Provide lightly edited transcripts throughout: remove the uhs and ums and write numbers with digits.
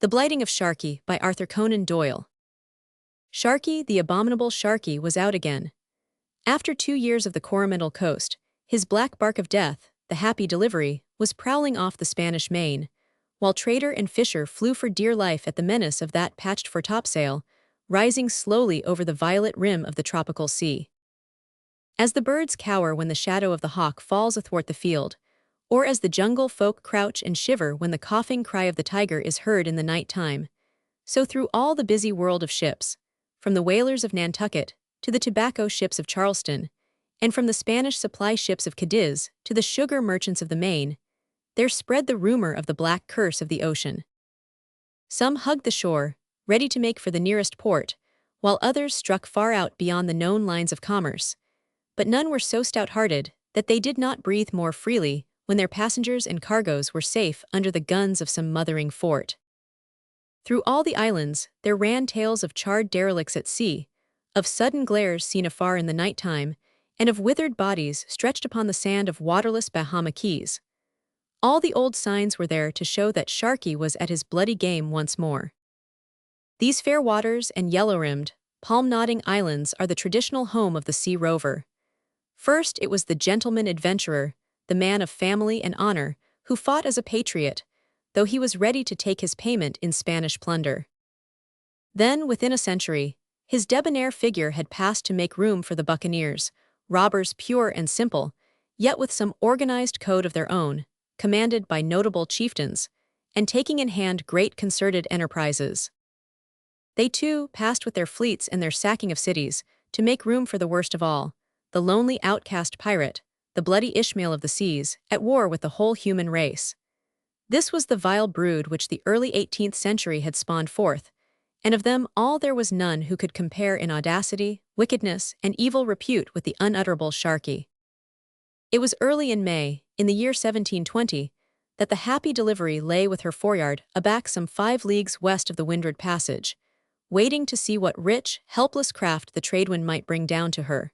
The Blighting of Sharkey by Arthur Conan Doyle. Sharkey, the abominable Sharkey, was out again. After 2 years of the Coromandel coast, his black bark of death, the Happy Delivery, was prowling off the Spanish Main, while trader and fisher flew for dear life at the menace of that patched foretopsail, rising slowly over the violet rim of the tropical sea. As the birds cower when the shadow of the hawk falls athwart the field, or as the jungle folk crouch and shiver when the coughing cry of the tiger is heard in the night time, so through all the busy world of ships, from the whalers of Nantucket to the tobacco ships of Charleston, and from the Spanish supply ships of Cadiz to the sugar merchants of the Main, there spread the rumor of the black curse of the ocean. Some hugged the shore, ready to make for the nearest port, while others struck far out beyond the known lines of commerce, but none were so stout-hearted that they did not breathe more freely when their passengers and cargoes were safe under the guns of some mothering fort. Through all the islands there ran tales of charred derelicts at sea, of sudden glares seen afar in the night time, and of withered bodies stretched upon the sand of waterless Bahama Keys. All the old signs were there to show that Sharkey was at his bloody game once more. These fair waters and yellow-rimmed, palm-nodding islands are the traditional home of the sea rover. First it was the gentleman adventurer, the man of family and honor, who fought as a patriot, though he was ready to take his payment in Spanish plunder. Then, within a century, his debonair figure had passed to make room for the buccaneers, robbers pure and simple, yet with some organized code of their own, commanded by notable chieftains, and taking in hand great concerted enterprises. They too passed with their fleets and their sacking of cities to make room for the worst of all, the lonely outcast pirate, the bloody Ishmael of the seas, at war with the whole human race. This was the vile brood which the early 18th century had spawned forth, and of them all there was none who could compare in audacity, wickedness, and evil repute with the unutterable Sharkey. It was early in May, in the year 1720, that the Happy Delivery lay with her foreyard aback some 5 leagues west of the Windward Passage, waiting to see what rich, helpless craft the tradewind might bring down to her.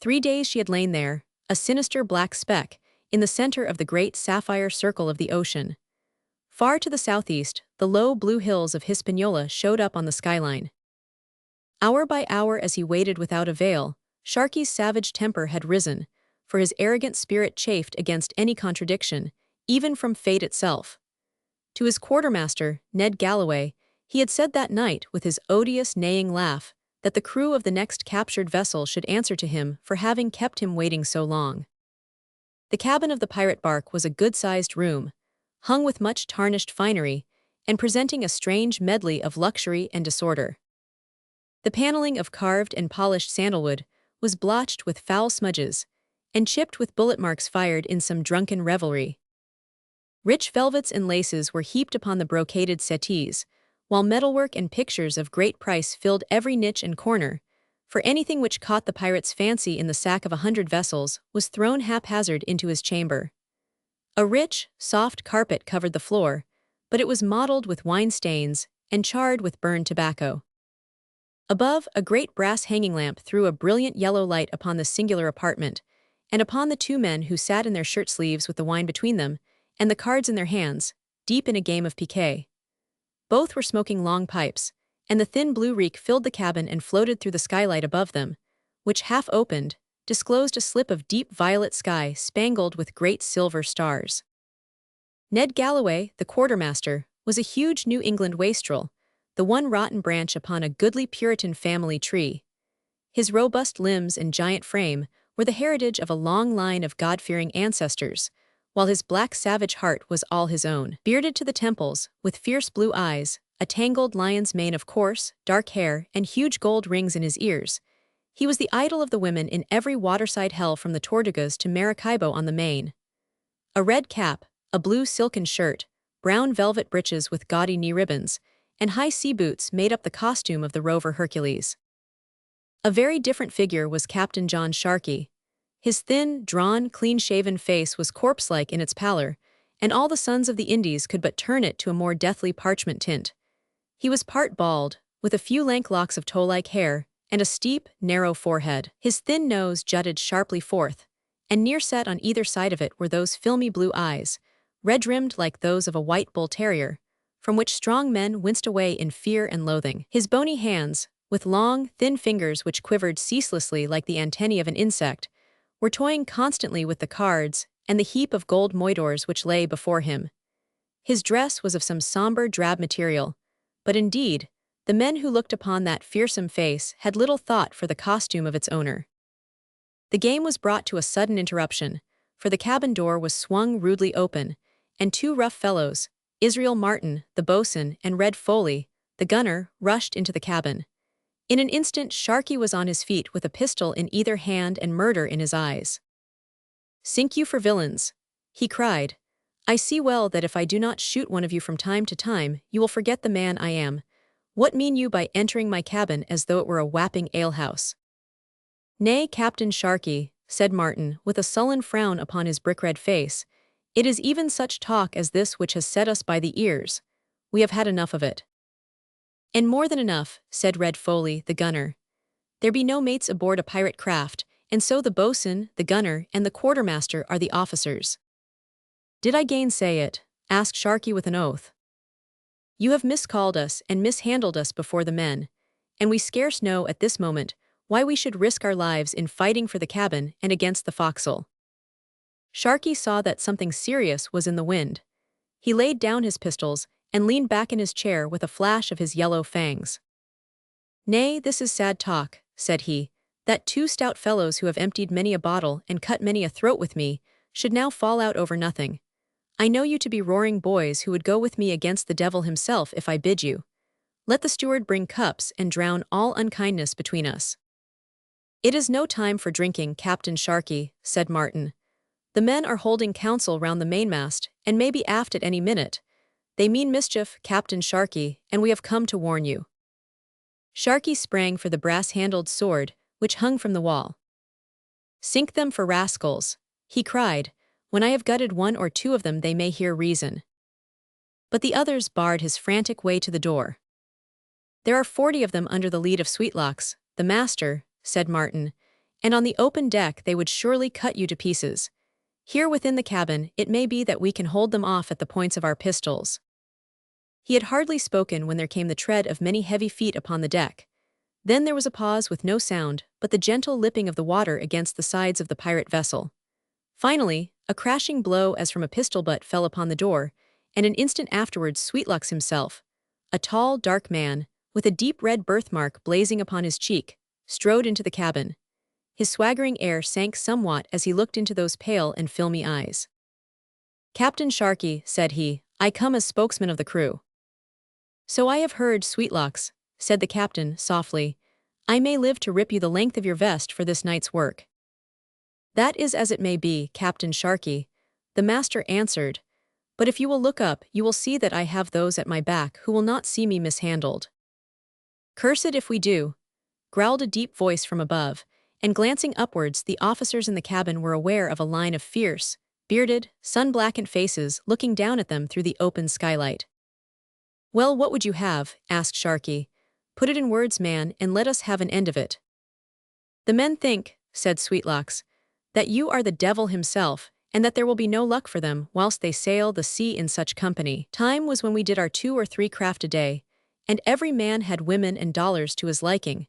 3 days she had lain there, a sinister black speck, in the center of the great sapphire circle of the ocean. Far to the southeast, the low blue hills of Hispaniola showed up on the skyline. Hour by hour as he waited without avail, Sharkey's savage temper had risen, for his arrogant spirit chafed against any contradiction, even from fate itself. To his quartermaster, Ned Galloway, he had said that night with his odious neighing laugh that the crew of the next captured vessel should answer to him for having kept him waiting so long. The cabin of the pirate bark was a good-sized room, hung with much tarnished finery, and presenting a strange medley of luxury and disorder. The paneling of carved and polished sandalwood was blotched with foul smudges, and chipped with bullet marks fired in some drunken revelry. Rich velvets and laces were heaped upon the brocaded settees, while metalwork and pictures of great price filled every niche and corner, for anything which caught the pirate's fancy in the sack of 100 vessels was thrown haphazard into his chamber. A rich, soft carpet covered the floor, but it was mottled with wine stains and charred with burned tobacco. Above, a great brass hanging lamp threw a brilliant yellow light upon the singular apartment, and upon the 2 men who sat in their shirt sleeves with the wine between them, and the cards in their hands, deep in a game of piquet. Both were smoking long pipes, and the thin blue reek filled the cabin and floated through the skylight above them, which, half opened, disclosed a slip of deep violet sky spangled with great silver stars. Ned Galloway, the quartermaster, was a huge New England wastrel, the one rotten branch upon a goodly Puritan family tree. His robust limbs and giant frame were the heritage of a long line of God-fearing ancestors, while his black savage heart was all his own. Bearded to the temples, with fierce blue eyes, a tangled lion's mane of coarse, dark hair, and huge gold rings in his ears, he was the idol of the women in every waterside hell from the Tortugas to Maracaibo on the Main. A red cap, a blue silken shirt, brown velvet breeches with gaudy knee ribbons, and high sea boots made up the costume of the rover Hercules. A very different figure was Captain John Sharkey. His thin, drawn, clean-shaven face was corpse-like in its pallor, and all the sons of the Indies could but turn it to a more deathly parchment tint. He was part bald, with a few lank locks of tow-like hair, and a steep, narrow forehead. His thin nose jutted sharply forth, and near set on either side of it were those filmy blue eyes, red-rimmed like those of a white bull terrier, from which strong men winced away in fear and loathing. His bony hands, with long, thin fingers which quivered ceaselessly like the antennae of an insect, were toying constantly with the cards and the heap of gold moidores which lay before him. His dress was of some somber, drab material, but indeed, the men who looked upon that fearsome face had little thought for the costume of its owner. The game was brought to a sudden interruption, for the cabin door was swung rudely open, and two rough fellows, Israel Martin, the boatswain, and Red Foley, the gunner, rushed into the cabin. In an instant Sharkey was on his feet with a pistol in either hand and murder in his eyes. "Sink you for villains," he cried. "I see well that if I do not shoot one of you from time to time, you will forget the man I am. What mean you by entering my cabin as though it were a wapping alehouse?" "Nay, Captain Sharkey," said Martin, with a sullen frown upon his brick-red face, "it is even such talk as this which has set us by the ears. We have had enough of it." "And more than enough," said Red Foley, the gunner. "There be no mates aboard a pirate craft, and so the boatswain, the gunner, and the quartermaster are the officers." "Did I gainsay it?" asked Sharkey with an oath. "You have miscalled us and mishandled us before the men, and we scarce know at this moment why we should risk our lives in fighting for the cabin and against the forecastle." Sharkey saw that something serious was in the wind. He laid down his pistols and leaned back in his chair with a flash of his yellow fangs. "Nay, this is sad talk," said he, "that two stout fellows who have emptied many a bottle and cut many a throat with me should now fall out over nothing. I know you to be roaring boys who would go with me against the devil himself if I bid you. Let the steward bring cups and drown all unkindness between us." "It is no time for drinking, Captain Sharkey," said Martin. "The men are holding council round the mainmast, and may be aft at any minute. They mean mischief, Captain Sharkey, and we have come to warn you." Sharkey sprang for the brass-handled sword, which hung from the wall. "Sink them for rascals," he cried. "When I have gutted one or two of them they may hear reason." But the others barred his frantic way to the door. "There are 40 of them under the lead of Sweetlocks, the master," said Martin, "and on the open deck they would surely cut you to pieces. Here within the cabin it may be that we can hold them off at the points of our pistols." He had hardly spoken when there came the tread of many heavy feet upon the deck. Then there was a pause with no sound but the gentle lipping of the water against the sides of the pirate vessel. Finally, a crashing blow as from a pistol butt fell upon the door, and an instant afterwards Sweetlocks himself, a tall, dark man, with a deep red birthmark blazing upon his cheek, strode into the cabin. His swaggering air sank somewhat as he looked into those pale and filmy eyes. "Captain Sharkey," said he, "I come as spokesman of the crew." "So I have heard, Sweetlocks," said the captain, softly. "I may live to rip you the length of your vest for this night's work." "That is as it may be, Captain Sharkey," the master answered, "but if you will look up you will see that I have those at my back who will not see me mishandled." "Cursed if we do," growled a deep voice from above, and glancing upwards the officers in the cabin were aware of a line of fierce, bearded, sun-blackened faces looking down at them through the open skylight. "Well, what would you have?" asked Sharkey. "Put it in words, man, and let us have an end of it." "The men think," said Sweetlocks, "that you are the devil himself, and that there will be no luck for them whilst they sail the sea in such company. Time was when we did our 2 or 3 craft a day, and every man had women and dollars to his liking.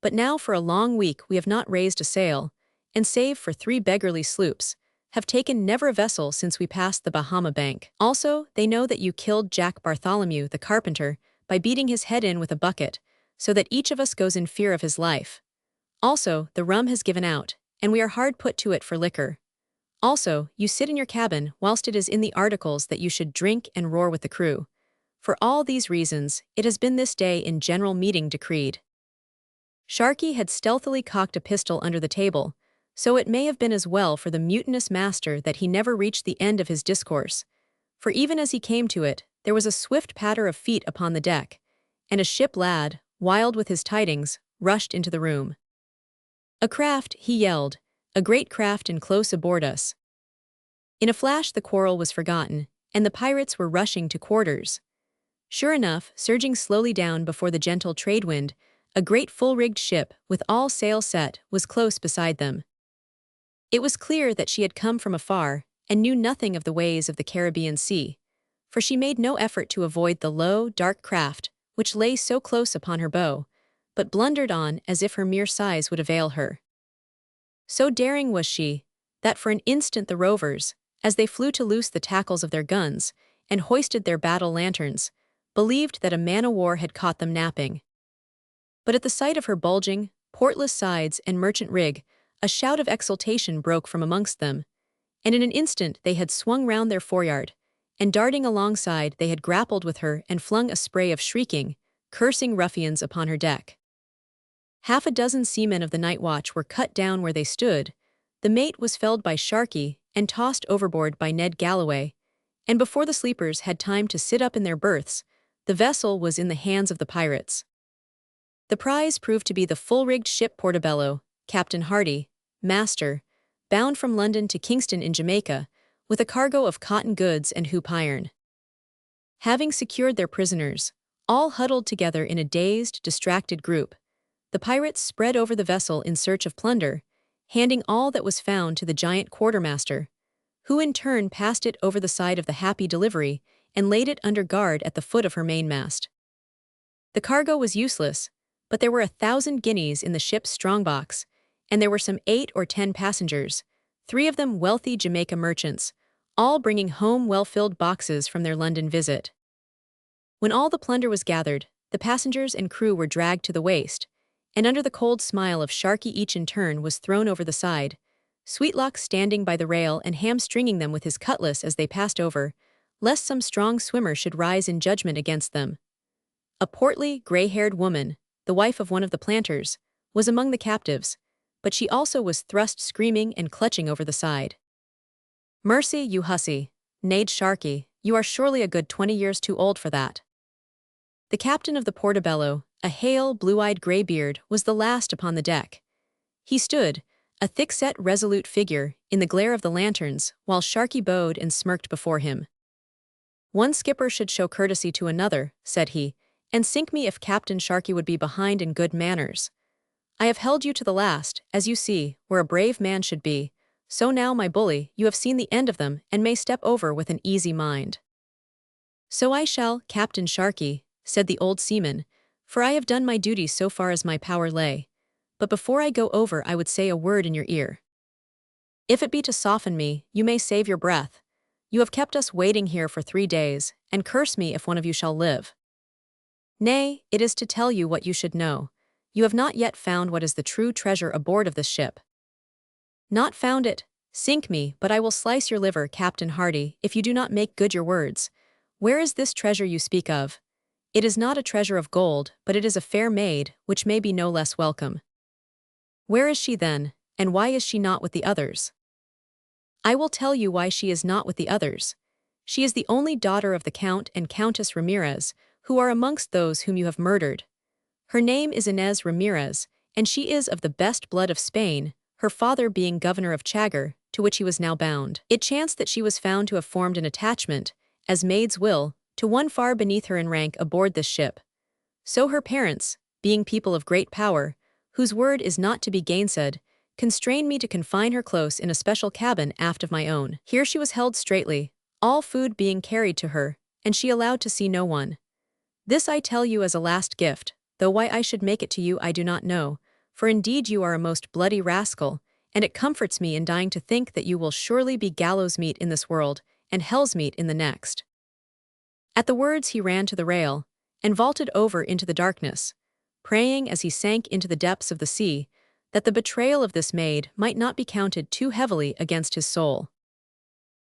But now for a long week we have not raised a sail, and save for 3 beggarly sloops, have taken never a vessel since we passed the Bahama Bank. Also, they know that you killed Jack Bartholomew, the carpenter, by beating his head in with a bucket, so that each of us goes in fear of his life. Also, the rum has given out, and we are hard put to it for liquor. Also, you sit in your cabin whilst it is in the articles that you should drink and roar with the crew. For all these reasons, it has been this day in general meeting decreed." Sharkey had stealthily cocked a pistol under the table, so it may have been as well for the mutinous master that he never reached the end of his discourse, for even as he came to it, there was a swift patter of feet upon the deck, and a ship lad, wild with his tidings, rushed into the room. "A craft," he yelled, "a great craft and close aboard us." In a flash the quarrel was forgotten, and the pirates were rushing to quarters. Sure enough, surging slowly down before the gentle trade wind, a great full-rigged ship, with all sail set, was close beside them. It was clear that she had come from afar, and knew nothing of the ways of the Caribbean Sea, for she made no effort to avoid the low, dark craft, which lay so close upon her bow, but blundered on as if her mere size would avail her. So daring was she, that for an instant the rovers, as they flew to loose the tackles of their guns, and hoisted their battle lanterns, believed that a man-o'-war had caught them napping. But at the sight of her bulging, portless sides and merchant rig, a shout of exultation broke from amongst them, and in an instant they had swung round their foreyard, and darting alongside they had grappled with her and flung a spray of shrieking, cursing ruffians upon her deck. Half a dozen seamen of the night watch were cut down where they stood, the mate was felled by Sharkey and tossed overboard by Ned Galloway, and before the sleepers had time to sit up in their berths, the vessel was in the hands of the pirates. The prize proved to be the full-rigged ship Portobello, Captain Hardy, master, bound from London to Kingston in Jamaica, with a cargo of cotton goods and hoop iron. Having secured their prisoners, all huddled together in a dazed, distracted group, the pirates spread over the vessel in search of plunder, handing all that was found to the giant quartermaster, who in turn passed it over the side of the Happy Delivery and laid it under guard at the foot of her mainmast. The cargo was useless, but there were 1,000 guineas in the ship's strongbox, and there were some 8 or 10 passengers, 3 of them wealthy Jamaica merchants, all bringing home well-filled boxes from their London visit. When all the plunder was gathered, the passengers and crew were dragged to the waist, and under the cold smile of Sharkey each in turn was thrown over the side, Sweetlock standing by the rail and hamstringing them with his cutlass as they passed over, lest some strong swimmer should rise in judgment against them. A portly, gray-haired woman, the wife of one of the planters, was among the captives, but she also was thrust screaming and clutching over the side. "Mercy, you hussy," neighed Sharkey, "you are surely a good 20 years too old for that." The captain of the Portobello, a hale, blue-eyed greybeard, was the last upon the deck. He stood, a thick-set, resolute figure, in the glare of the lanterns, while Sharkey bowed and smirked before him. "One skipper should show courtesy to another," said he, "and sink me if Captain Sharkey would be behind in good manners. I have held you to the last, as you see, where a brave man should be, so now, my bully, you have seen the end of them and may step over with an easy mind." "So I shall, Captain Sharkey," said the old seaman, "for I have done my duty so far as my power lay. But before I go over I would say a word in your ear. If it be to soften me, you may save your breath. You have kept us waiting here for 3 days, and curse me if one of you shall live. Nay, it is to tell you what you should know. You have not yet found what is the true treasure aboard of this ship." "Not found it? Sink me, but I will slice your liver, Captain Hardy, if you do not make good your words. Where is this treasure you speak of? It is not a treasure of gold, but it is a fair maid, which may be no less welcome." "Where is she then, and why is she not with the others?" "I will tell you why she is not with the others. She is the only daughter of the Count and Countess Ramirez, who are amongst those whom you have murdered. Her name is Inez Ramirez, and she is of the best blood of Spain, her father being governor of Chagre, to which he was now bound. It chanced that she was found to have formed an attachment, as maids will, to one far beneath her in rank aboard this ship. So her parents, being people of great power, whose word is not to be gainsaid, constrained me to confine her close in a special cabin aft of my own. Here she was held straitly, all food being carried to her, and she allowed to see no one. This I tell you as a last gift, though why I should make it to you I do not know, for indeed you are a most bloody rascal, and it comforts me in dying to think that you will surely be gallows meat in this world, and hell's meat in the next." At the words he ran to the rail, and vaulted over into the darkness, praying as he sank into the depths of the sea, that the betrayal of this maid might not be counted too heavily against his soul.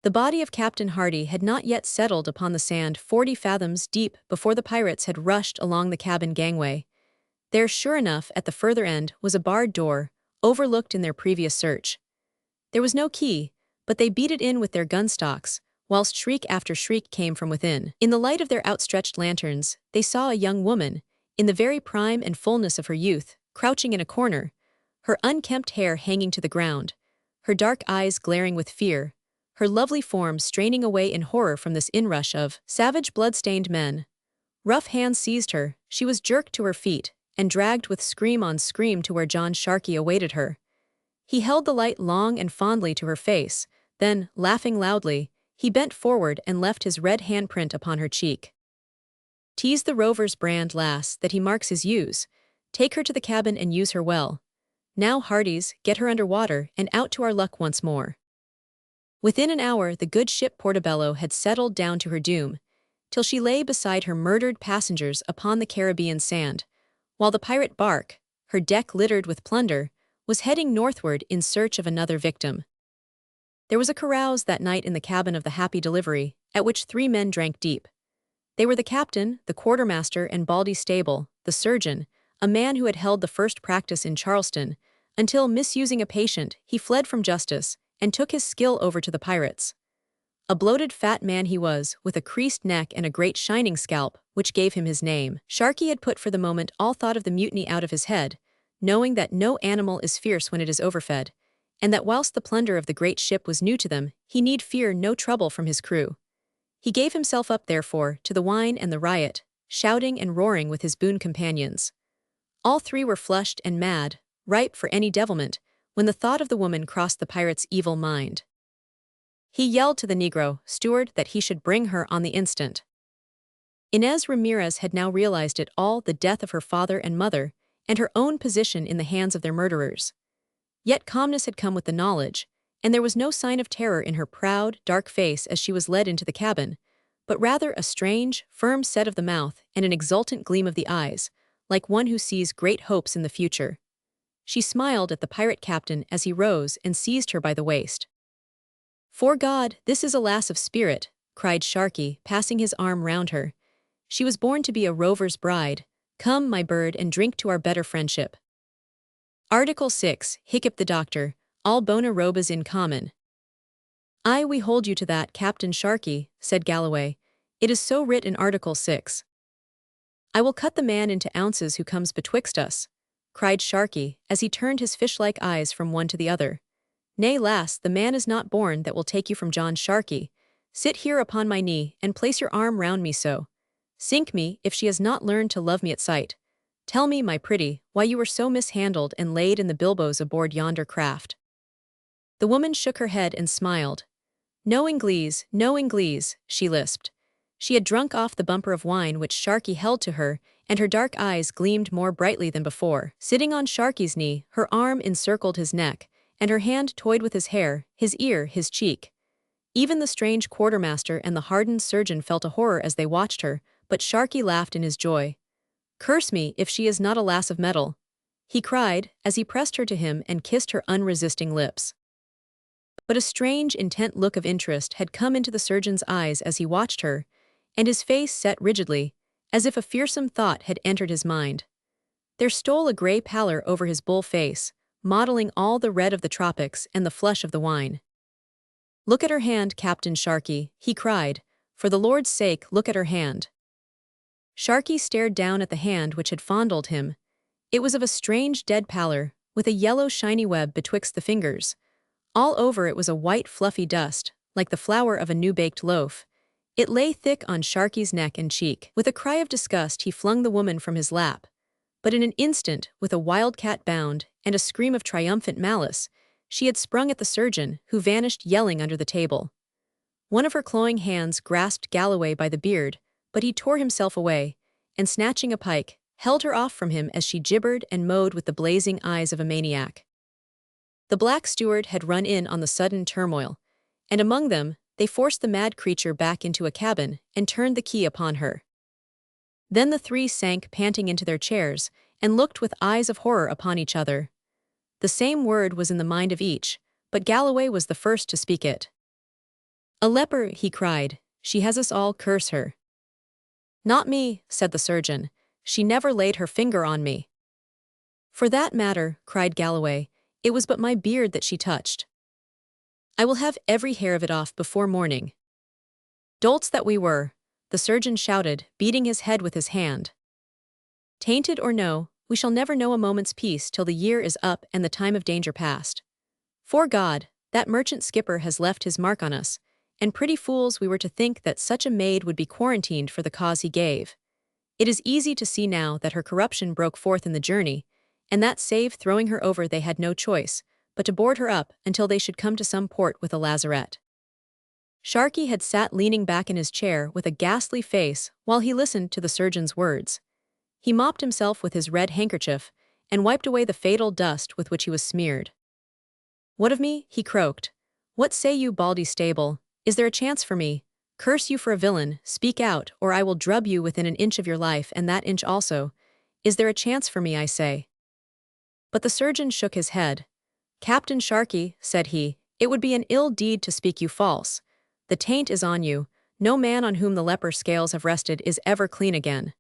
The body of Captain Hardy had not yet settled upon the sand 40 fathoms deep before the pirates had rushed along the cabin gangway. There, sure enough, at the further end was a barred door, overlooked in their previous search. There was no key, but they beat it in with their gun-stocks, whilst shriek after shriek came from within. In the light of their outstretched lanterns, they saw a young woman, in the very prime and fullness of her youth, crouching in a corner, her unkempt hair hanging to the ground, her dark eyes glaring with fear, her lovely form straining away in horror from this inrush of savage blood-stained men. Rough hands seized her, she was jerked to her feet, and dragged with scream on scream to where John Sharkey awaited her. He held the light long and fondly to her face, then, laughing loudly, He bent forward and left his red handprint upon her cheek. "'Tease the rover's brand, lass, that he marks his use. Take her to the cabin and use her well. Now, hearties, get her under water and out to our luck once more." Within an hour the good ship Portobello had settled down to her doom, till she lay beside her murdered passengers upon the Caribbean sand, while the pirate bark, her deck littered with plunder, was heading northward in search of another victim. There was a carouse that night in the cabin of the Happy Delivery, at which 3 men drank deep. They were the captain, the quartermaster and Baldy Stable, the surgeon, a man who had held the first practice in Charleston, until, misusing a patient, he fled from justice and took his skill over to the pirates. A bloated fat man he was, with a creased neck and a great shining scalp, which gave him his name. Sharkey had put for the moment all thought of the mutiny out of his head, knowing that no animal is fierce when it is overfed, and that whilst the plunder of the great ship was new to them, he need fear no trouble from his crew. He gave himself up, therefore, to the wine and the riot, shouting and roaring with his boon companions. All 3 were flushed and mad, ripe for any devilment, when the thought of the woman crossed the pirate's evil mind. He yelled to the Negro steward that he should bring her on the instant. Inez Ramirez had now realized it all, the death of her father and mother, and her own position in the hands of their murderers. Yet calmness had come with the knowledge, and there was no sign of terror in her proud, dark face as she was led into the cabin, but rather a strange, firm set of the mouth and an exultant gleam of the eyes, like one who sees great hopes in the future. She smiled at the pirate captain as he rose and seized her by the waist. "'Fore God, this is a lass of spirit," cried Sharkey, passing his arm round her. "She was born to be a rover's bride. Come, my bird, and drink to our better friendship." Article 6, hiccuped the doctor, "all bona robas in common." "Aye, we hold you to that, Captain Sharkey," said Galloway. "It is so writ in Article 6. "I will cut the man into ounces who comes betwixt us," cried Sharkey, as he turned his fish-like eyes from one to the other. "Nay, lass, the man is not born that will take you from John Sharkey. Sit here upon my knee, and place your arm round me so. Sink me, if she has not learned to love me at sight. Tell me, my pretty, why you were so mishandled and laid in the bilboes aboard yonder craft." The woman shook her head and smiled. No Inglese," she lisped. She had drunk off the bumper of wine which Sharkey held to her, and her dark eyes gleamed more brightly than before. Sitting on Sharkey's knee, her arm encircled his neck, and her hand toyed with his hair, his ear, his cheek. Even the strange quartermaster and the hardened surgeon felt a horror as they watched her, but Sharkey laughed in his joy. "Curse me if she is not a lass of metal," he cried, as he pressed her to him and kissed her unresisting lips. But a strange, intent look of interest had come into the surgeon's eyes as he watched her, and his face set rigidly, as if a fearsome thought had entered his mind. There stole a grey pallor over his bull face, mottling all the red of the tropics and the flush of the wine. "Look at her hand, Captain Sharkey," he cried. "For the Lord's sake, look at her hand." Sharkey stared down at the hand which had fondled him. It was of a strange dead pallor, with a yellow shiny web betwixt the fingers. All over it was a white fluffy dust, like the flour of a new-baked loaf. It lay thick on Sharkey's neck and cheek. With a cry of disgust he flung the woman from his lap. But in an instant, with a wildcat bound and a scream of triumphant malice, she had sprung at the surgeon, who vanished yelling under the table. One of her clawing hands grasped Galloway by the beard, but he tore himself away, and snatching a pike, held her off from him as she gibbered and mowed with the blazing eyes of a maniac. The black steward had run in on the sudden turmoil, and among them, they forced the mad creature back into a cabin and turned the key upon her. Then the 3 sank panting into their chairs and looked with eyes of horror upon each other. The same word was in the mind of each, but Galloway was the first to speak it. "A leper," he cried. "She has us all, curse her." "Not me," said the surgeon. "She never laid her finger on me." "For that matter," cried Galloway, "it was but my beard that she touched. I will have every hair of it off before morning." "Dolts that we were," the surgeon shouted, beating his head with his hand. "Tainted or no, we shall never know a moment's peace till the year is up and the time of danger past. 'Fore God, that merchant skipper has left his mark on us, and pretty fools we were to think that such a maid would be quarantined for the cause he gave. It is easy to see now that her corruption broke forth in the journey, and that save throwing her over they had no choice, but to board her up until they should come to some port with a lazaret." Sharkey had sat leaning back in his chair with a ghastly face while he listened to the surgeon's words. He mopped himself with his red handkerchief and wiped away the fatal dust with which he was smeared. "What of me?" he croaked. "What say you, Baldy Stable? Is there a chance for me? Curse you for a villain, speak out, or I will drub you within an inch of your life and that inch also. Is there a chance for me, I say?" But the surgeon shook his head. "Captain Sharkey," said he, "it would be an ill deed to speak you false. The taint is on you. No man on whom the leper scales have rested is ever clean again."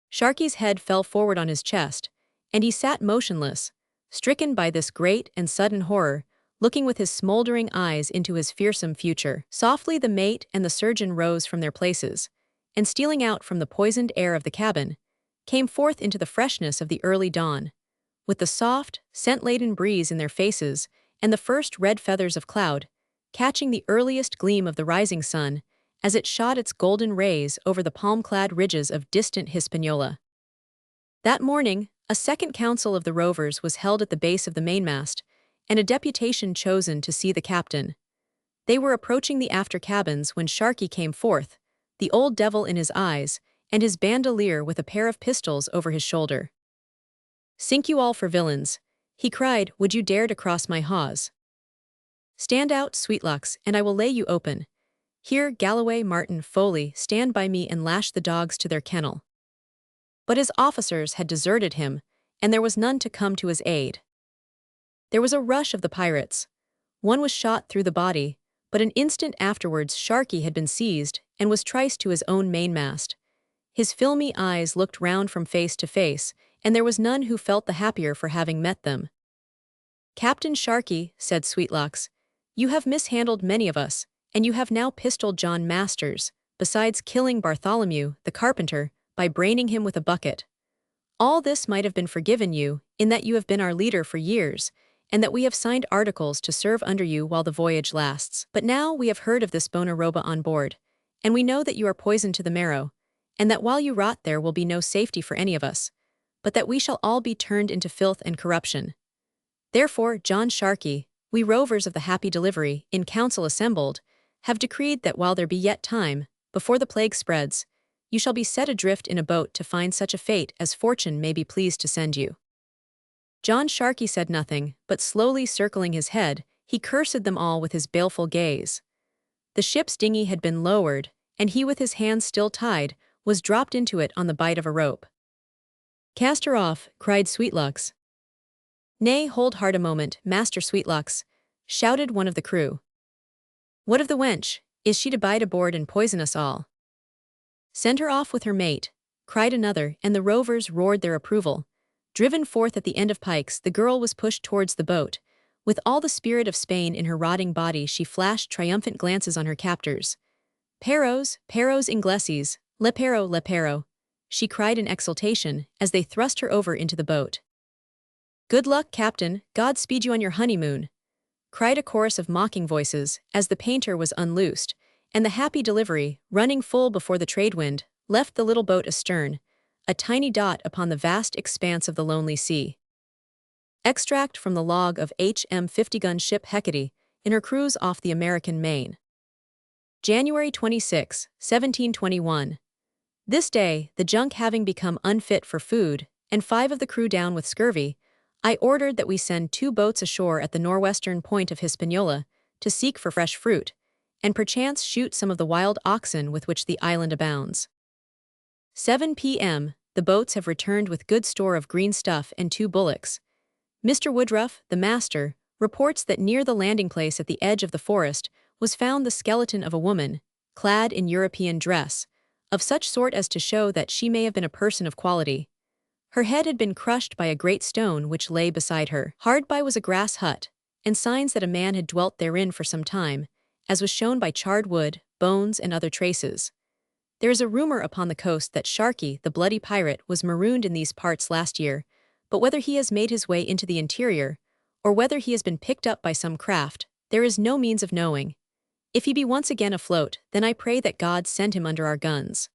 Sharkey's head fell forward on his chest, and he sat motionless, stricken by this great and sudden horror, looking with his smoldering eyes into his fearsome future. Softly the mate and the surgeon rose from their places, and stealing out from the poisoned air of the cabin, came forth into the freshness of the early dawn, with the soft, scent-laden breeze in their faces and the first red feathers of cloud, catching the earliest gleam of the rising sun as it shot its golden rays over the palm-clad ridges of distant Hispaniola. That morning, a second council of the rovers was held at the base of the mainmast, and a deputation chosen to see the captain. They were approaching the after cabins when Sharkey came forth, the old devil in his eyes, and his bandolier with a pair of pistols over his shoulder. "Sink you all for villains," he cried, "would you dare to cross my hawse? Stand out, Sweetlux, and I will lay you open. Here, Galloway, Martin, Foley, stand by me and lash the dogs to their kennel." But his officers had deserted him, and there was none to come to his aid. There was a rush of the pirates. One was shot through the body, but an instant afterwards Sharkey had been seized and was triced to his own mainmast. His filmy eyes looked round from face to face, and there was none who felt the happier for having met them. "Captain Sharkey," said Sweetlux, "you have mishandled many of us, and you have now pistoled John Masters, besides killing Bartholomew, the carpenter, by braining him with a bucket. All this might have been forgiven you, in that you have been our leader for years, and that we have signed articles to serve under you while the voyage lasts. But now we have heard of this bona roba on board, and we know that you are poisoned to the marrow, and that while you rot there will be no safety for any of us, but that we shall all be turned into filth and corruption. Therefore, John Sharkey, we rovers of the Happy Delivery, in council assembled, have decreed that while there be yet time, before the plague spreads, you shall be set adrift in a boat to find such a fate as fortune may be pleased to send you." John Sharkey said nothing, but slowly circling his head, he cursed them all with his baleful gaze. The ship's dinghy had been lowered, and he with his hands still tied, was dropped into it on the bight of a rope. "Cast her off," cried Sweetlux. "Nay, hold hard a moment, Master Sweetlux," shouted one of the crew. "What of the wench? Is she to bide aboard and poison us all?" "Send her off with her mate," cried another, and the rovers roared their approval. Driven forth at the end of pikes, the girl was pushed towards the boat. With all the spirit of Spain in her rotting body, she flashed triumphant glances on her captors. "Perros, perros ingleses, le perro," she cried in exultation as they thrust her over into the boat. "Good luck, Captain, God speed you on your honeymoon," cried a chorus of mocking voices as the painter was unloosed, and the Happy Delivery, running full before the tradewind, left the little boat astern, a tiny dot upon the vast expanse of the lonely sea. Extract from the log of H.M. 50-gun ship Hecate in her cruise off the American Main. January 26, 1721. This day, the junk having become unfit for food, and 5 of the crew down with scurvy, I ordered that we send 2 boats ashore at the northwestern point of Hispaniola to seek for fresh fruit, and perchance shoot some of the wild oxen with which the island abounds. 7 p.m., the boats have returned with good store of green stuff and 2 bullocks. Mr. Woodruff, the master, reports that near the landing place at the edge of the forest was found the skeleton of a woman, clad in European dress, of such sort as to show that she may have been a person of quality. Her head had been crushed by a great stone which lay beside her. Hard by was a grass hut, and signs that a man had dwelt therein for some time, as was shown by charred wood, bones, and other traces. There is a rumor upon the coast that Sharkey, the bloody pirate, was marooned in these parts last year, but whether he has made his way into the interior, or whether he has been picked up by some craft, there is no means of knowing. If he be once again afloat, then I pray that God send him under our guns.